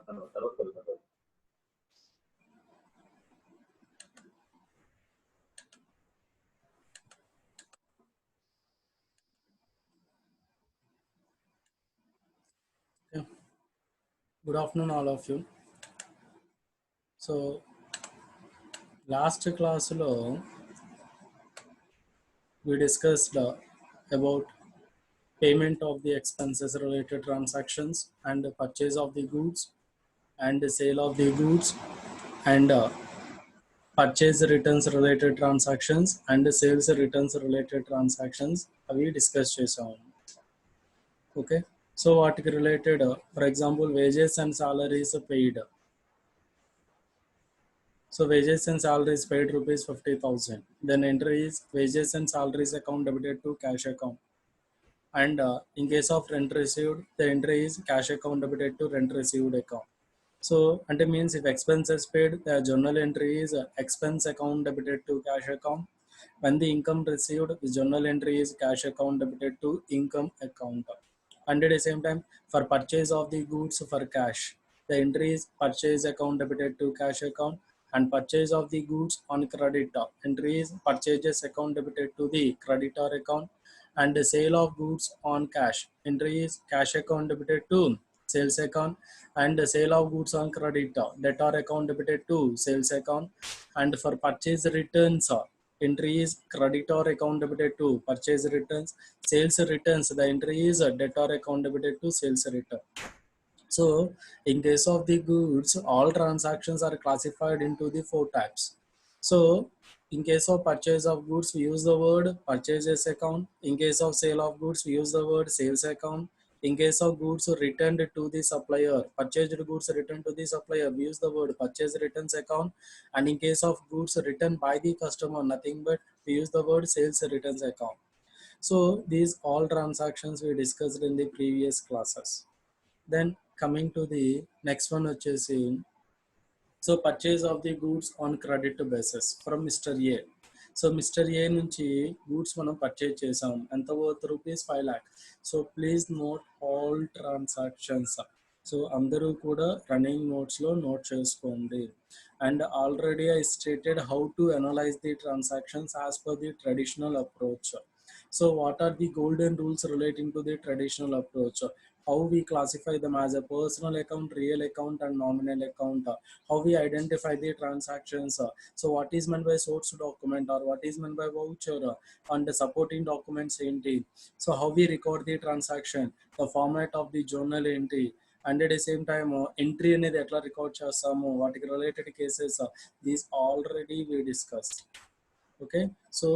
Yeah. Good afternoon, all of you. So, last class lo we discussed about payment of the expenses related transactions and the purchase of the goods and the sale of the goods and purchase returns related transactions and the sales returns related transactions we discussed చేసాం. Okay. So, వాటికి related, for example, wages and salaries paid. So wages and salaries paid rupees 50,000. Then entry is wages and salaries account debited to cash account. And in case of rent received, the entry is cash account debited to rent received account. So and it means if expenses paid, the journal entry is expense account debited to cash account. When the income received, the journal entry is cash account debited to income account. And at the same time, for purchase of the goods for cash, the entry is purchase account debited to cash account, and purchase of the goods on credit entry is purchases account debited to the creditor account, and the sale of goods on cash entry is cash account debited to sales account, and the sale of goods on credit debtor account debited to sales account. And for purchase returns entry is creditor account debited to purchase returns. Sales returns, the entry is debtor account debited to sales return. So in case of the goods, all transactions are classified into the four types. So in case of purchase of goods, we use the word purchases account. In case of sale of goods, we use the word sales account. In case of goods returned to the supplier, purchased goods returned to the supplier, we use the word purchase returns account. And in case of goods returned by the customer, nothing but we use the word sales returns account. So these all transactions we discussed in the previous classes. Then coming to the next one, వచ్చేసి so purchase of the goods on credit basis from mister A. So mister A నుంచి goods మనం purchase చేసాం, ఎంత worth rupees 5,00,000. So please note all transactions. సో అందరూ కూడా running నోట్స్లో note చేసుకోండి. And already I stated how to analyse the transactions as per the traditional approach. So what are the golden rules relating to the traditional approach? How we classify them as a personal account, real account, and nominal account? How we identify the transactions? So what is meant by source document, or what is meant by voucher, and the supporting documents entry? So how we record the transaction, the format of the journal entry, and at the same time entry అనేది ఎట్లా record చేస్తాము, వాటికి related cases, these already we discussed. Okay, so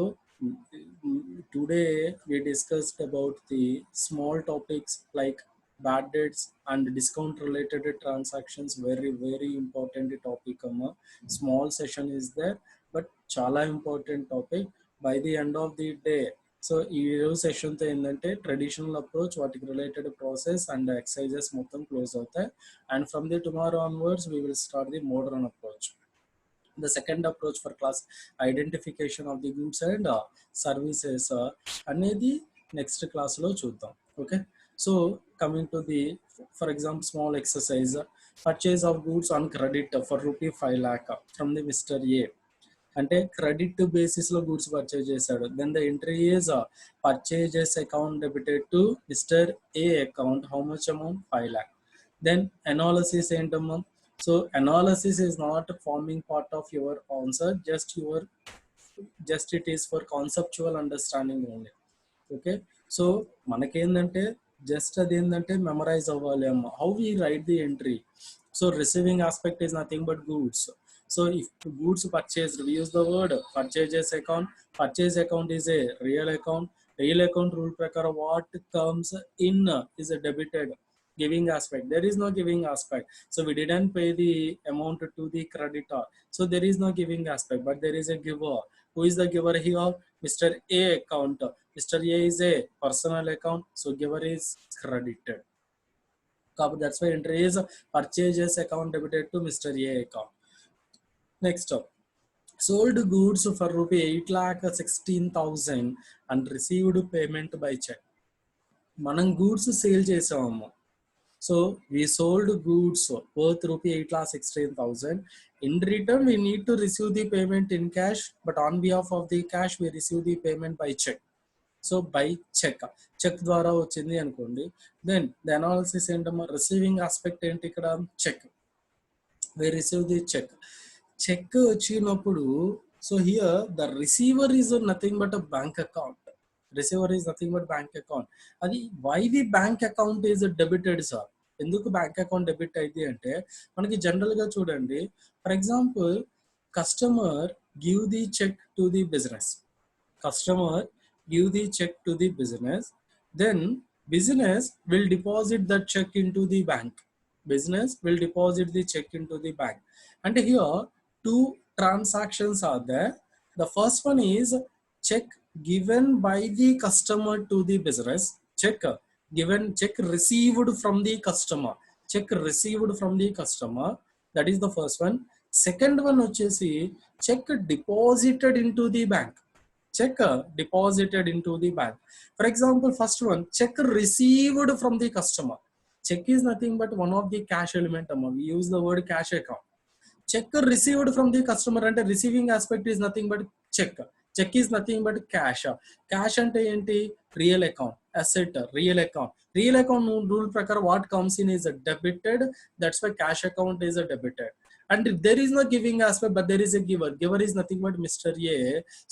today we discussed about the small topics like bad debts and discount related transactions. Very important topic. Small session is there, but chala important topic by the end of the day. So ఈ session తో ఏంటంటే traditional approach, వాటికి related process and exercises మొత్తం close అవుతాయి. And from the tomorrow onwards we will start the modern approach. The second approach for class, identification of the goods and services అనేది next క్లాస్లో చూద్దాం. Okay, so coming to the for example small exercise, purchase of goods on credit for ₹5,00,000 from the mister A. అంటే credit basis లో goods purchase చేశాడు. Then the entry is purchases account debited to mister A account, how much amount 5,00,000. Then analysis ఏంటమ్మా? So analysis is not forming part of your answer, just it is for conceptual understanding only. Okay, so మనకేందంటే just అది ఏంటంటే memorise అవ్వాలి అమ్మ. How we write the entry? So receiving aspect is nothing but goods. So if goods purchased, we use the word purchases account. Purchase account is a real account. Real account rule prakaram what comes in is a debited. Giving aspect, there is no giving aspect, so we didn't pay the amount to the creditor, so there is no giving aspect, but there is a giver. Who is the giver here? Mr. A account. Mr. A is a personal account, so giver is credited. That's why entry is purchases account debited to Mr. A account. Next up, sold goods for ₹8,16,000 and received payment by check. మనం goods sale చేసామమ్మ. So we sold goods worth rupee 8,16,000. In return, we need to receive the payment in cash, but on behalf of the cash, we receive the payment by check. So by cheque ద్వారా వచ్చింది అనుకోండి. Then the analysis ఏంటమ్మా, receiving aspect ఏంటి ఇక్కడ, cheque. We receive the cheque వచ్చినప్పుడు, so here the receiver is nothing but a bank account. Receiver is nothing but bank account. అది why the bank account is debited sir. ఎందుకు bank account debit అయింది అంటే, మనకి general గా చూడండి, for example customer give the cheque to the business. Customer give the check to the business, then business will deposit that check into the bank. Business will deposit the check into the bank. And here two transactions are there. The first one is check given by the customer to the business. Check received from the customer. Check received from the customer. That is the first one. Second one వచ్చేసి check deposited into the bank. Check deposited into the bank. For example, first one, check received from the customer. Check is nothing but one of the cash element. We use the word cash account. Check received from the customer and the receiving aspect is nothing but check. Check is nothing but cash. Cash ante enti real account, asset, real account. Real account rule prakara what comes in is a debited. That's why cash account is a debited. And there is no giving aspect, but there is a giver. Giver is nothing but Mr. A.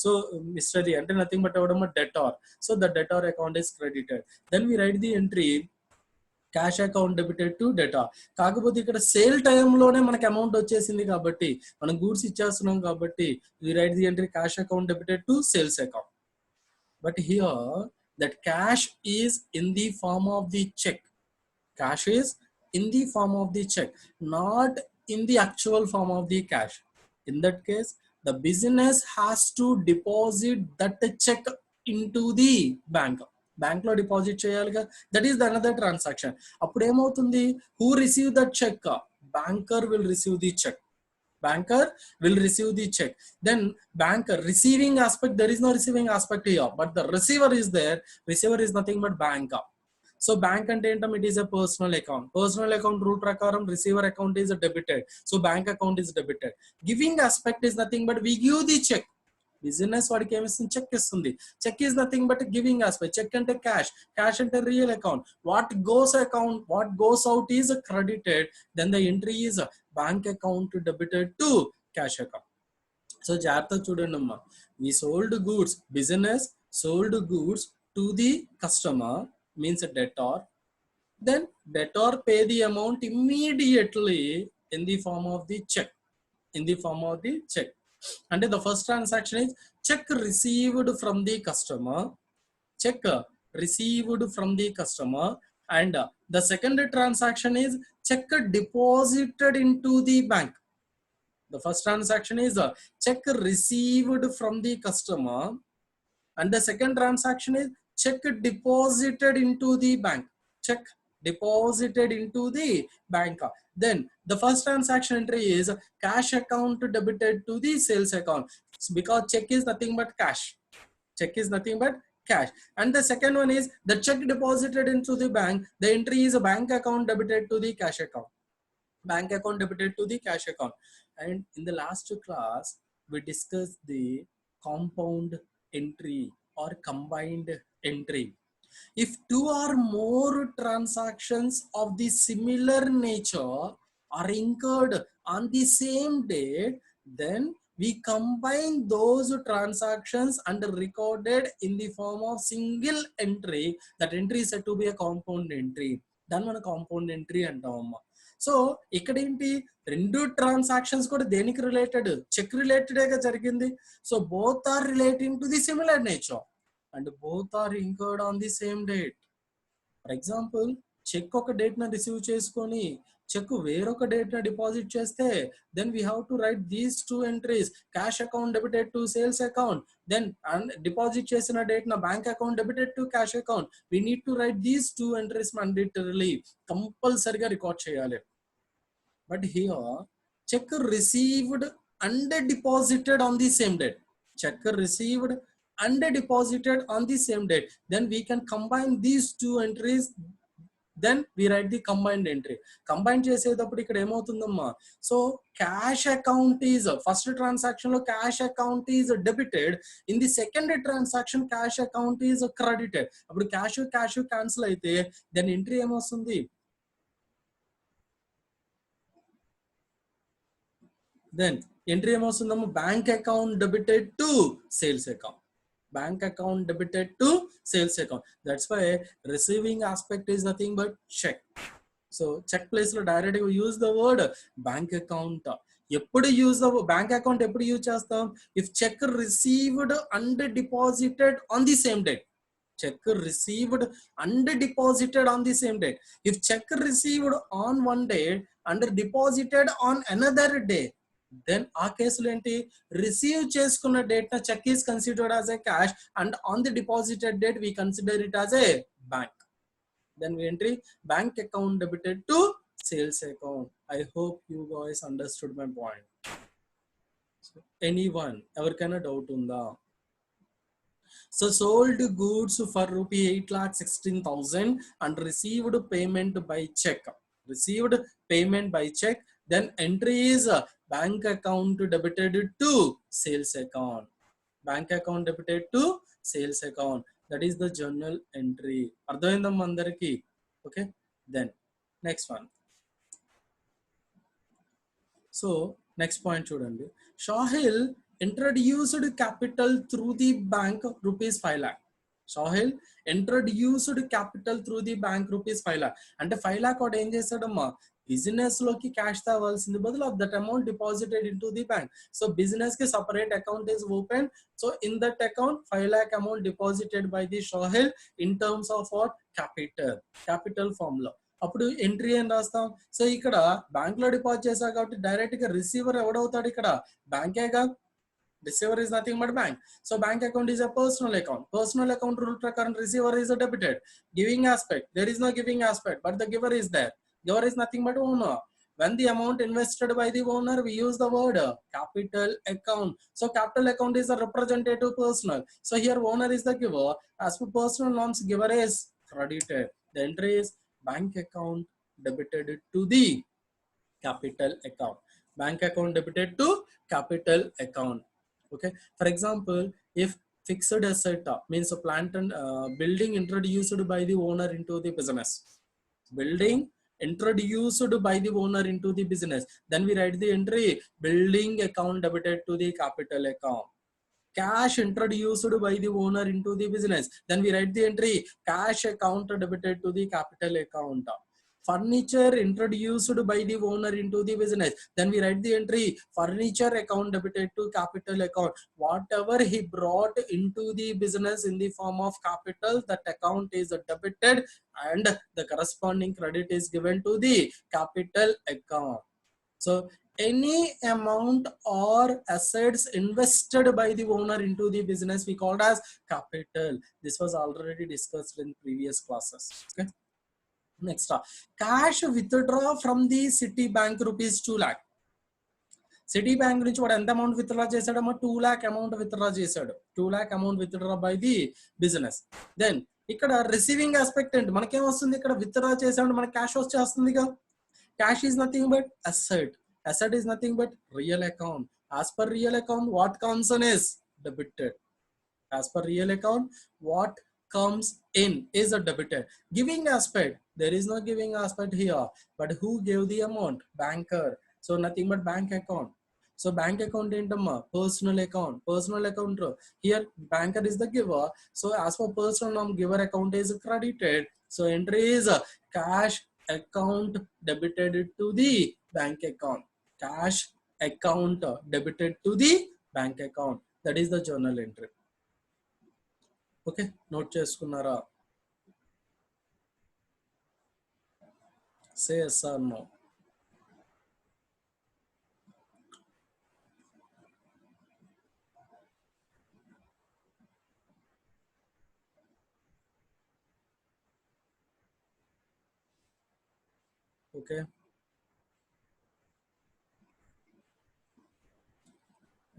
So Mr. A and nothing but a debtor. So the debtor account is credited. Then we write the entry cash account debited to data. కాకపోతే ఇక్కడ sale టైంలోనే మనకి amount వచ్చేసింది కాబట్టి, మనం goods ఇచ్చేస్తున్నాం కాబట్టి, we write the entry cash account debited to sales account. But here that cash is in the form of the cheque. Cash is in the form of the check, not in the actual form of the cash. In that case, the business has to deposit that check into the bank. Bank lo deposit cheyaliga. That is the another transaction. Appudu em avutundi, who receive that check? Banker will receive the check. Banker will receive the check. Then banker receiving aspect, there is no receiving aspect here, but the receiver is there. Receiver is nothing but banker. So bank ante entam, it is a personal account. Personal account rule prakaram receiver account is debited. So bank account is debited. Giving aspect is nothing but we give the check. Business వాడికి ఏమిస్తుంది, cheque ఇస్తుంది. Cheque is nothing but giving aspect. Cheque అంటే cash, cash అంటే real account. What goes out is credited. Then the entry is bank account debited to cash account. So జాగ్రత్తగా చూడండి అమ్మా, we sold goods, business sold goods to the customer, means a debtor. Then debtor pay the amount immediately in the form of the check. And the first transaction is check received from the customer. Check received from the customer. And the second transaction is check deposited into the bank. The first transaction is check received from the customer. And the second transaction is check deposited into the bank. Check deposited into the bank. Then the first transaction entry is cash account debited to the sales account, because check is nothing but cash. Check is nothing but cash. And the second one is the check deposited into the bank. The entry is a bank account debited to the cash account. Bank account debited to the cash account. And in the last class, we discussed the compound entry or combined entry. If two or more transactions of the similar nature are incurred on the same date, then we combine those transactions and recorded in the form of single entry. That entry is said to be a compound entry. Then మన compound entry అంటామమ్మా. So ఇక్కడ ఏంటి, రెండు transactions కూడా దేనికి related, check related గా జరిగింది. So both are relating to the similar nature and both are incurred on the same date. For example, cheque ఒక date న రిసీవ్ చేసుకొని చెక్ వేరొక డేట్ న డిపాజిట్ చేస్తే, then we have to write these two entries, cash account debited to sales account. Then deposit చేసిన date న bank account debited to cash account. We need to write these two entries mandatorily. కంపల్సరిగా record చేయాలి. But here check received and deposited on the same date. Check received and deposited on the same date. Then we can combine these two entries then we write the combined entry. Combine చేసేటప్పుడు ఇక్కడ ఏమవుతుందమ్మా, so cash account is first transaction లో cash account is debited, in the second transaction cash account is credited. అప్పుడు cash cancel అయితే then entry ఏమొస్తుంది, then entry ఏమొస్తుందమ్మా, bank account debited to sales account, bank account debited to sales account. That's why receiving aspect is nothing but check. So check place లో direct గా use the word bank account. ఎప్పుడు use the bank account ఎప్పుడు use చేస్తాం, if check received and deposited on the same date. check received and deposited on the same date. If check received on one date and deposited on another day, then ఆ కేసులో ఏంటి, receive చేసుకున్న date న cheque is considered as a cash and on the deposited date we consider it as a bank. Then we entry bank account debited to sales account. I hope you guys understood my point. So, anyone ఎవరికైనా doubt ఉందా? So sold goods for rupee 8,16,000 and received payment by check. Received payment by check. Then entry is bank account debited to sales account. Bank account debited to sales account. That is the journal entry. అర్థమైందమ్మా అందరికి? Okay. Then next one. So next point చూడండి. Shahil introduced capital through the bank rupees 5 lakh. Shahil introduced capital through the bank rupees 5 lakh. అంటే 5 lakh వాడు ఏం చేశాడమ్మా, business లోకి cash తేవాల్సింది బదులు of that amount deposited in to the bank. So business కి separate account is open. So in that account 5 lakh amount deposited by the Shahil in terms of what, capital form లో. అప్పుడు entry ఏం రాస్తాం, so ఇక్కడ bank లో deposit చేశా కాబట్టి direct గా రిసీవర్ ఎవడవుతాడు, ఇక్కడ బ్యాంకేగా. Receiver is nothing but bank. So bank account is a personal account. Personal account rule prakaram receiver is a debited. Giving aspect, there is no giving aspect, but the giver is there. Giver is nothing but owner. When the amount invested by the owner, we use the word capital account. So capital account is a representative personal. So here owner is the giver. As per personal norms, giver is credited. The entry is bank account debited to the capital account. Bank account debited to capital account. Okay. For example, if fixed asset means a plant and building introduced by the owner into the business. Building introduced by the owner into the business. Then we write the entry building account debited to the capital account. Cash introduced by the owner into the business. Then we write the entry cash account debited to the capital account. Furniture introduced by the owner into the business. Then we write the entry furniture account debited to capital account. Whatever he brought into the business in the form of capital, that account is debited and the corresponding credit is given to the capital account. So any amount or assets invested by the owner into the business we called as capital. This was already discussed in previous classes. Okay. Next, cash withdraw from the Citibank rupees 2 lakh. Citibank నుంచి వాడు ఎంత amount withdraw చేశాడమ్మా, 2 lakh amount withdraw చేశాడు. 2 lakh amount withdraw by the business. Then ఇక్కడ receiving aspect ఏంటి, మనకేం వస్తుంది, ఇక్కడ విత్డ్రా చేసాడు మనకి క్యాష్ వచ్చేస్తుందిగా. Cash is nothing but asset. Asset is nothing but real account. As per real account, what comes in is debited. As per real account, what comes in is a debited. Giving aspect, there is no giving aspect here, but who gave the amount? Banker. So nothing but bank account. So bank account ఏంటమ్మా, personal account. Personal account here banker is the giver. So as per personal norm, giver account is credited. So entry is cash account debited to the bank account. Cash account debited to the bank account. That is the journal entry. Okay, note చేసుకున్నారా? Say yes or no. Okay.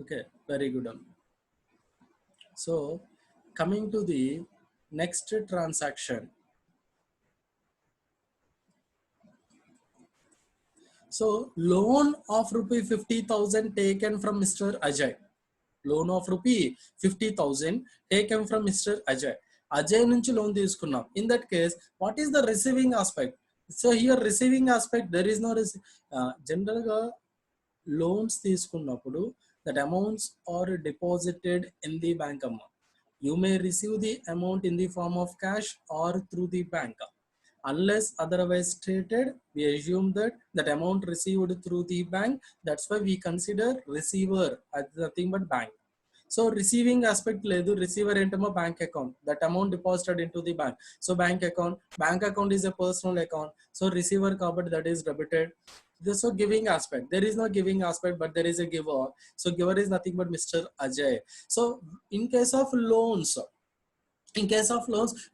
Okay, very good. So coming to the next transaction. So loan of rupee 50,000 taken from Mr. Ajay. Loan of rupee 50,000 taken from Mr. Ajay. Ajay నుంచి loan తీసుకున్నాం. In that case, what is the receiving aspect? So here receiving aspect, there is no general గా loans తీసుకున్నప్పుడు that amounts are deposited in the bank amount. You may receive the amount in the form of cash or through the bank. Unless otherwise stated, we assume that that amount received through the bank, that's why we consider receiver as nothing but bank. So receiving aspect ledu, receiver entamo bank account, that amount deposited into the bank. So bank account is a personal account, so receiver kabatti that is debited. This so giving aspect, there is no giving aspect, but there is a giver. So giver is nothing but Mr. Ajay. So in case of loans,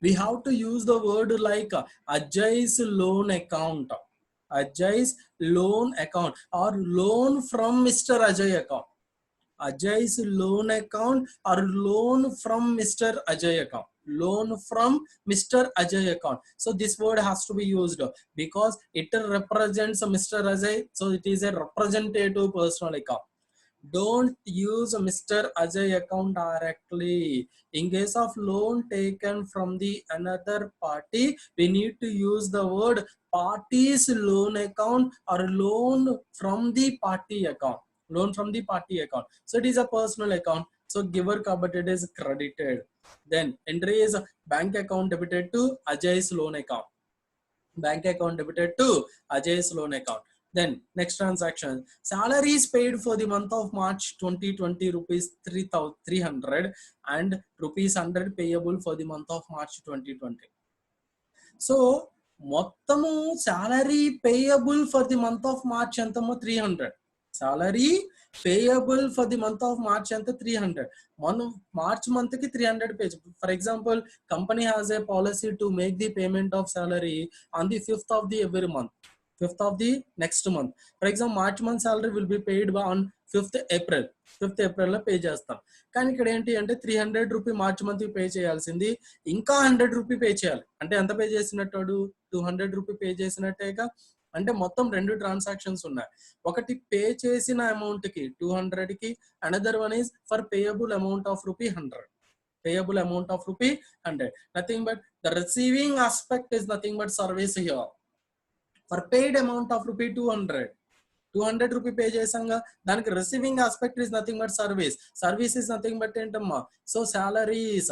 we have to use the word like Ajay's loan account, Ajay's loan account, or loan from Mr. Ajay account, Ajay's loan account, or loan from Mr. Ajay account, loan from Mr. Ajay account. So this word has to be used because it represents Mr. Ajay, so it is a representative personal account. Don't use Mr. Ajay account directly. In case of loan taken from the another party, we need to use the word party's loan account or loan from the party account. Loan from the party account. So it is a personal account. So giver kabatti it is credited. Then entry is bank account debited to Ajay's loan account. Bank account debited to Ajay's loan account. Then next transaction, salaries paid for the month of March 2020 rupees 3,300 and rupees 100 payable for the month of March 2020. So మొత్తము salary payable for the month of March ఎంతమో 300. Salary payable for the month of March ఎంత 300. మనం March month కి 300 pay. For example, company has a policy to make the payment of salary on the 5th of the every month, 5th of the next month. For example, March month salary will be paid on 5th April. 5th April లో pay చేస్తాం. కానీ ఇక్కడ ఏంటి అంటే 300 rupee March month pay చేయాల్సింది ఇంకా 100 rupee pay చేయాలి. అంటే ఎంత పే చేసినట్టు 200 రూపీ పే చేసినట్టేగా. అంటే మొత్తం 2 ట్రాన్సాక్షన్స్ ఉన్నాయి. ఒకటి పే చేసిన అమౌంట్ కి 200 కి, another one is for payable amount of rupee 100. Payable amount of rupee 100. Nothing but the receiving aspect is nothing but service here. For paid amount of rupee 200. 200 rupee pay chesanga, daniki receiving aspect is nothing but service. Service is nothing but entamma. So salaries,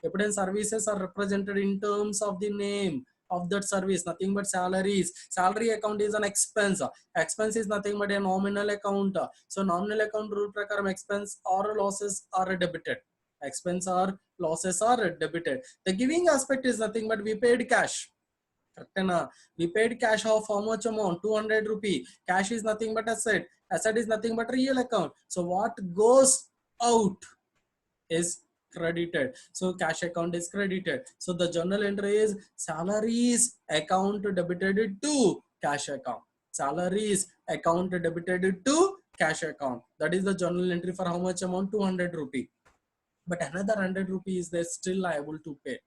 eppuden services are represented in terms of the name of that service, nothing but salaries. Salary account is an expense. Expense is nothing but a nominal account. So nominal account rule prakaram expense or losses are debited. Expense or losses are debited. The giving aspect is nothing but we paid cash. We paid cash of how much amount? 200 rupee. Cash is nothing but asset. Asset is nothing but real account. So what goes out is credited. So cash account is credited. So the journal entry is salaries account debited to cash account. Salaries account debited to cash account. That is the journal entry for how much amount? 200 rupee. But another 100 rupee is there still liable to pay.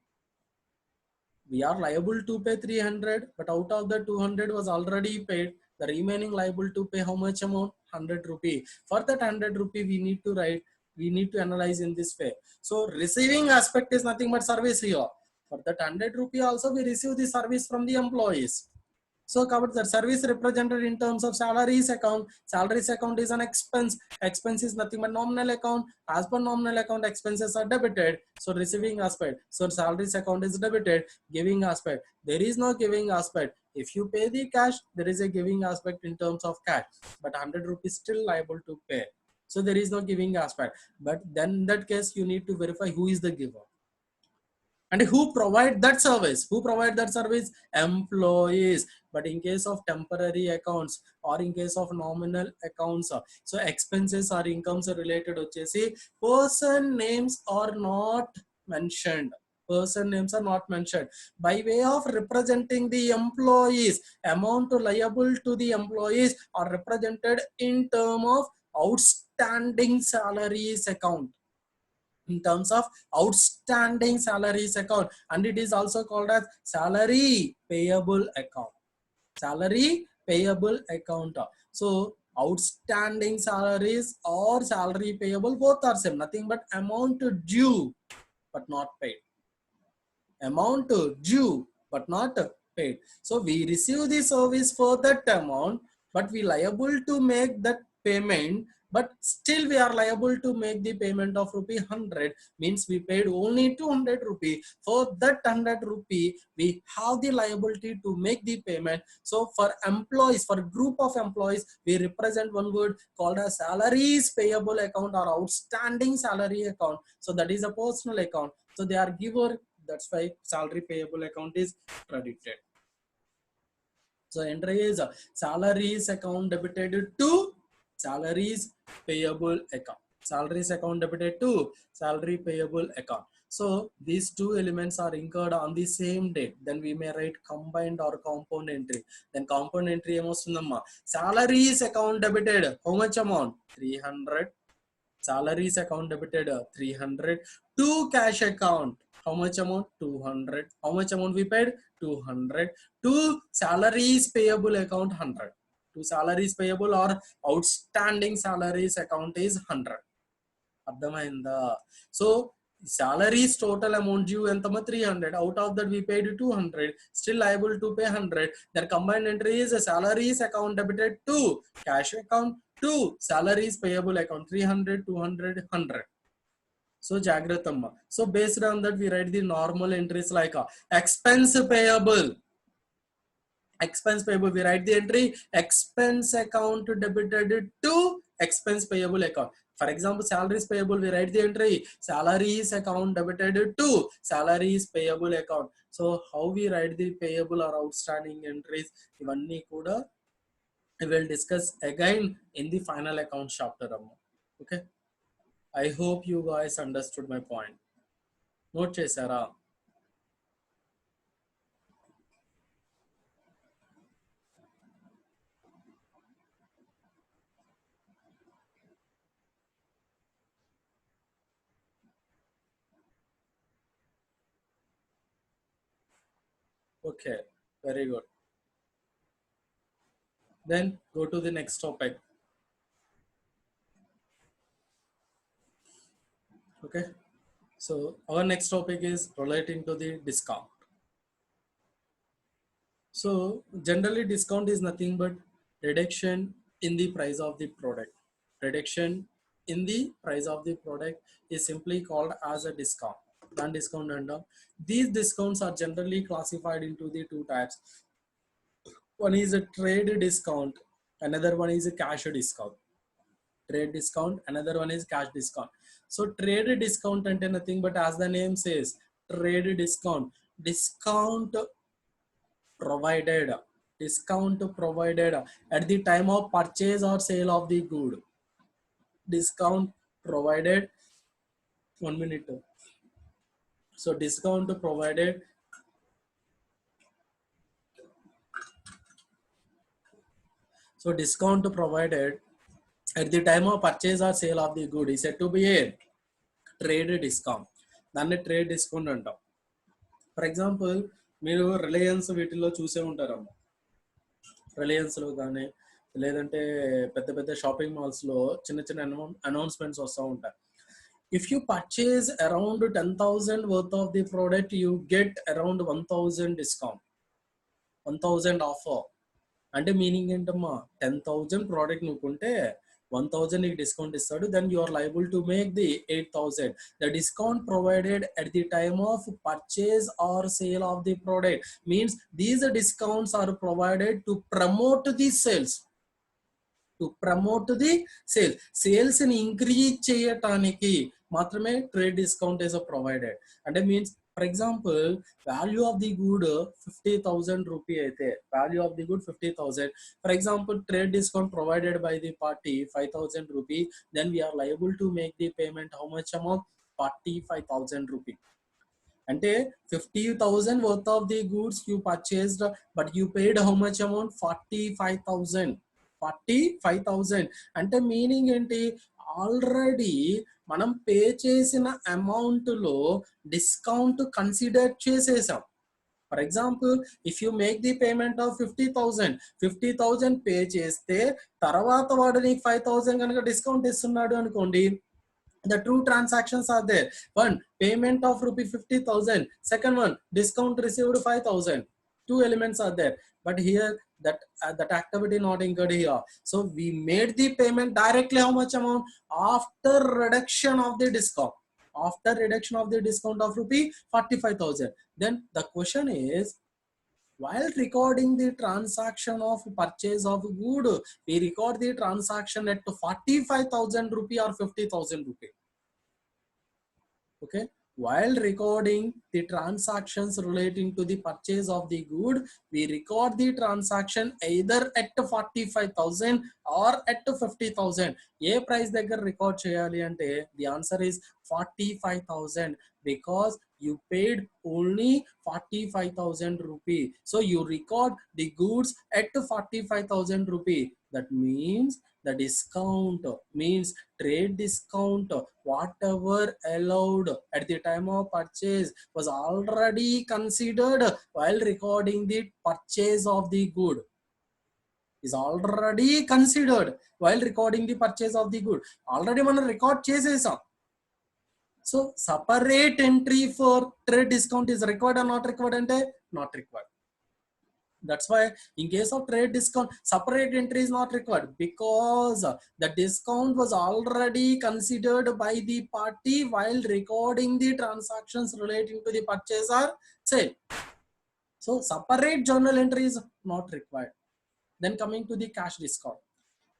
We are liable to pay 300, but out of the 200 was already paid. The remaining liable to pay how much amount? 100 rupee. For that 100 rupee, we need to write, we need to analyze in this way. So receiving aspect is nothing but service here. For that 100 rupee also, we receive the service from the employees. So covered the service represented in terms of salaries account. Salaries account is an expense. Expense is nothing but nominal account. As per nominal account, expenses are debited. So receiving aspect. So salaries account is debited. Giving aspect. There is no giving aspect. If you pay the cash, there is a giving aspect in terms of cash. But 100 rupees still liable to pay. So there is no giving aspect. But then in that case, you need to verify who is the giver. And who provide that service? Who provide that service? Employees. But in case of temporary accounts or in case of nominal accounts, so expenses or incomes are related వచ్చేసి person names are not mentioned. Person names are not mentioned. By way of representing the employees, amount liable to the employees are represented in term of outstanding salaries account. In terms of outstanding salaries account, and it is also called as salary payable account. Salary payable account. So outstanding salaries or salary payable, both are same, nothing but amount due but not paid. Amount due but not paid. So we receive the service for that amount, but we liable to make that payment, but still we are liable to make the payment of rupee 100, means we paid only 200 rupee. For that 100 rupee, we have the liability to make the payment. So for employees, for group of employees, we represent one word called as salaries payable account or outstanding salary account. So that is a personal account. So they are given, that's why salary payable account is credited. So entry is salaries account debited to salaries payable account. Salaries account debited to salary payable account. So these two elements are incurred on the same date. Then we may write combined or compound entry. Then compound entry emostundamma. Salaries account debited. How much amount? 300. Salaries account debited 300 to cash account. How much amount? 200. How much amount we paid? 200 to salaries payable account 100. To salaries payable or outstanding salaries account is 100. Abdamainda. So salaries total amount due and 300. Out of that we paid 200. Still liable to pay 100. Their combined entry is a salaries account debited to cash account to salaries payable account 300, 200, 100. So Jagrathamma. So based on that we write the normal entries like expense payable. Expense payable, we write the entry expense account debited to expense payable account. For example, salaries payable, we write the entry salaries account debited to salaries payable account. So how we write the payable or outstanding entries, ivanni kuda we will discuss again in the final account chapter. Okay, I hope you guys understood my point. Note chesara. Okay, very good. Then go to the next topic. Okay, so our next topic is relating to the discount. So generally discount is nothing but reduction in the price of the product. Reduction in the price of the product is simply called as a discount. Non discount and these discounts are generally classified into the two types. One is a trade discount, another one is a cash discount. Trade discount, another one is cash discount. So trade discount and nothing but, as the name says, trade discount. Discount provided, discount provided at the time of purchase or sale of the good. Discount provided, 1 minute. So discount provided, so discount provided at the time of purchase or sale of the good is said to be a trade discount. దాన్ని trade discount అంటాం. For example మీరు Reliance వీటిల్లో చూసే ఉంటారమ్మ. రిలయన్స్లో కానీ లేదంటే పెద్ద పెద్ద shopping మాల్స్లో చిన్న చిన్న అనౌన్స్మెంట్స్ వస్తూ ఉంటాయి. If you purchase around 10,000 worth of the product, you get around 1,000 discount, 1,000 offer. అంటే మీనింగ్ ఏంటమ్మా, 10,000 ప్రోడక్ట్ నువ్వుకుంటే 1,000 నీకు డిస్కౌంట్ ఇస్తాడు. Then you are liable to make the 8,000. The discount provided at the time of purchase or sale of the product means these discounts are provided to promote the sales. To promote the sales, sales ని increase చేయటానికి మాత్రమే trade discount is provided. అంటే means for example value of the good 50,000 rupee అయితే, value of the good 50,000. For example trade discount provided by the party 5,000 rupee. Then we are liable to make the payment how much amount, 45,000 rupee. అంటే 50,000 worth of the goods you purchased but you paid how much amount, 45,000. 45,000 అంటే meaning ఏంటి, already మనం pay చేసిన amount లో discount consider చేసేసాం. For example, if you make the payment of 50,000 pay చేస్తే తర్వాత వాడు నీకు 5,000 కనుక డిస్కౌంట్ ఇస్తున్నాడు అనుకోండి, the true transactions are there. One, payment of rupee 50,000. Second one, discount received 5,000. Two elements are there. But here that activity not incurred here. So we made the payment directly. How much amount? After reduction of the discount. After reduction of the discount of rupee 45,000. Then the question is, while recording the transaction of purchase of good, we record the transaction at 45,000 rupee or 50,000 rupee. Okay, while recording the transactions relating to the purchase of the good, we record the transaction either at 45,000 or at 50,000. A price దగ్గర record చేయాలి అంటే the answer is 45,000 because you paid only 45,000 rupee. So you record the goods at 45,000 rupee. That means the discount means trade discount, whatever allowed at the time of purchase was already considered while recording the purchase of the good. Is already considered while recording the purchase of the good. Already మనం record చేసేసాం. So separate entry for trade discount is required or not required ante not required. That's why in case of trade discount, separate entry is not required because the discount was already considered by the party while recording the transactions relating to the purchase or sale. So separate journal entry is not required. Then coming to the cash discount.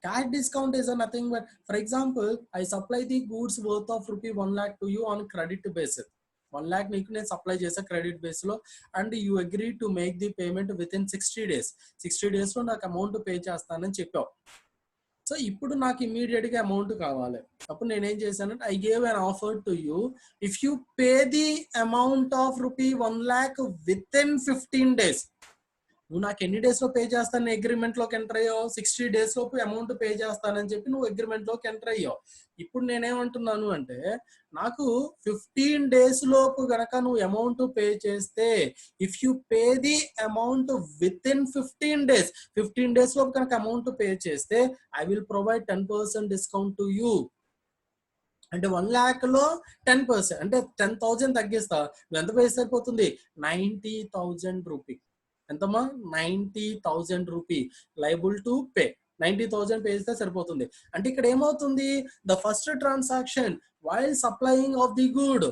Cash discount is nothing but, for example, I supply the goods worth of rupee 1 lakh to you on credit basis. 1 lakh నీకు నేను supply చేసే credit base లో, and you agree to make the payment with in 60 days. 60 days లో నాకు amount pay చేస్తానని చెప్పావు. So ఇప్పుడు నాకు ఇమీడియట్ గా అమౌంట్ కావాలి. అప్పుడు నేనేం చేశానంటే I gave an offer to you, if you pay the amount of rupee 1 lakh with in 15 days, నువ్వు నాకు ఎన్ని డేస్ లో పే చేస్తాను అగ్రిమెంట్ లోకి ఎంటర్ అయ్యావు, 60 days లోపు అమౌంట్ పే చేస్తానని చెప్పి నువ్వు అగ్రిమెంట్ లోకి ఎంటర్ అయ్యావు. ఇప్పుడు నేనేమంటున్నాను అంటే, నాకు 15 days లోపు గనక నువ్వు అమౌంట్ పే చేస్తే, if you pay the amount with in 15 days లోపు కనుక అమౌంట్ పే చేస్తే I will provide 10% discount to you. అంటే 1 lakh లో 10% అంటే 10,000 తగ్గిస్తా. నువ్వు ఎంత పే సరిపోతుంది? 90,000 రూపీ. ఎంతమ్మా? 90,000 rupee liable to pay. 90,000 pay చేస్తే సరిపోతుంది. అంటే ఇక్కడ ఏమవుతుంది, the first transaction while supplying of the good,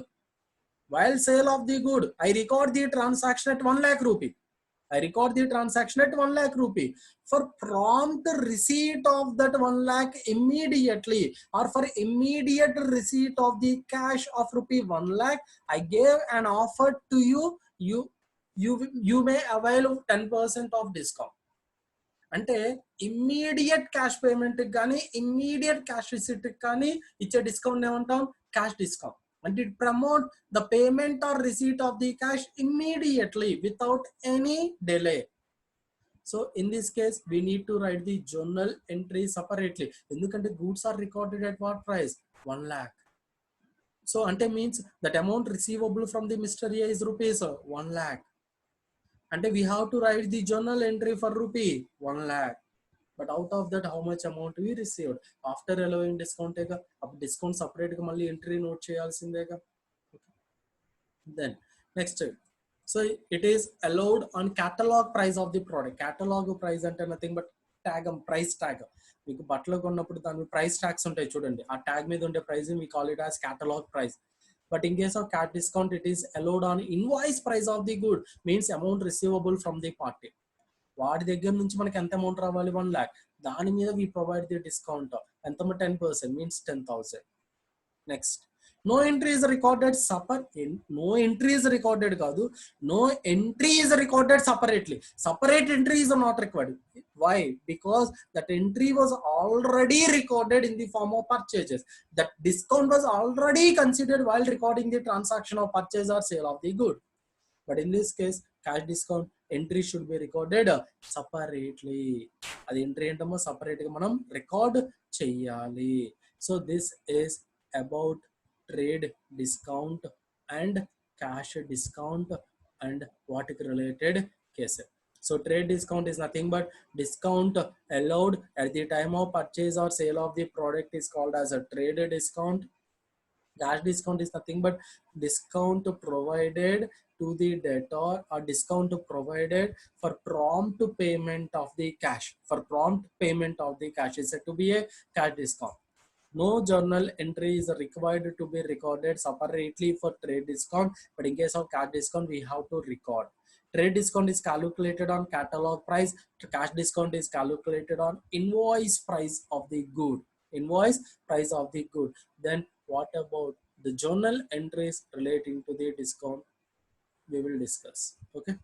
while sale of the good, I record the transaction at 1 lakh rupee. I record the transaction at 1 lakh rupee. For prompt receipt of that 1 lakh immediately, or for immediate receipt of the cash of rupee 1 lakh, I gave an offer to you. You may avail 10% of discount. అంటే immediate cash payment కానీ immediate cash receipt కానీ ఇచ్చే discount ఏమంటాం? Cash discount. And it promote the payment or receipt of the cash immediately without any delay. So in this case we need to write the journal entry separately. Endukante goods are recorded at what price? 1 lakh. So ante means that amount receivable from the Mr. A is rupees 1 lakh. Ante we have to write the journal entry for rupee 1 lakh. But out of that, how much amount we received after allowing discount? Discount separate ga malli entry note cheyalsindega. Then next, so it is allowed on catalog price of the product. Catalog price ante nothing but tag, price tag. మీకు బట్టలు కొన్నప్పుడు దాని price tags ఉంటాయి చూడండి, ఆ tag మీద ఉండే price we call it as catalog price. But in case of cash discount, it is allowed on invoice price of the good, means amount receivable from the party. వాడి దగ్గర నుంచి మనకి ఎంత అమౌంట్ రావాలి? 1 lakh. దాని మీద వి ప్రొవైడ్ ది డిస్కౌంట్ ఎంత? 10%, means 10,000. Next, no entry is recorded no entry is recorded కాదు, no entry is recorded separately. Separate entry is not required. Why? Because that entry was already recorded in the form of purchases. That discount was already considered while recording the transaction of purchase or sale of the good. But in this case cash discount entry should be recorded separately. అది entry ఏంటమ్మా? Separate గా మనం record చెయ్యాలి. So this is about trade discount and cash discount and what related cases. So trade discount is nothing but discount allowed at the time of purchase or sale of the product is called as a trade discount. Cash discount is nothing but discount provided to the debtor or discount provided for prompt payment of the cash. For prompt payment of the cash is said to be a cash discount. No journal entry is required to be recorded separately for trade discount, but in case of cash discount, we have to record. Trade discount is calculated on catalog price. Cash discount is calculated on invoice price of the good. Invoice price of the good. Then what about the journal entries relating to the discount? We will discuss. Okay.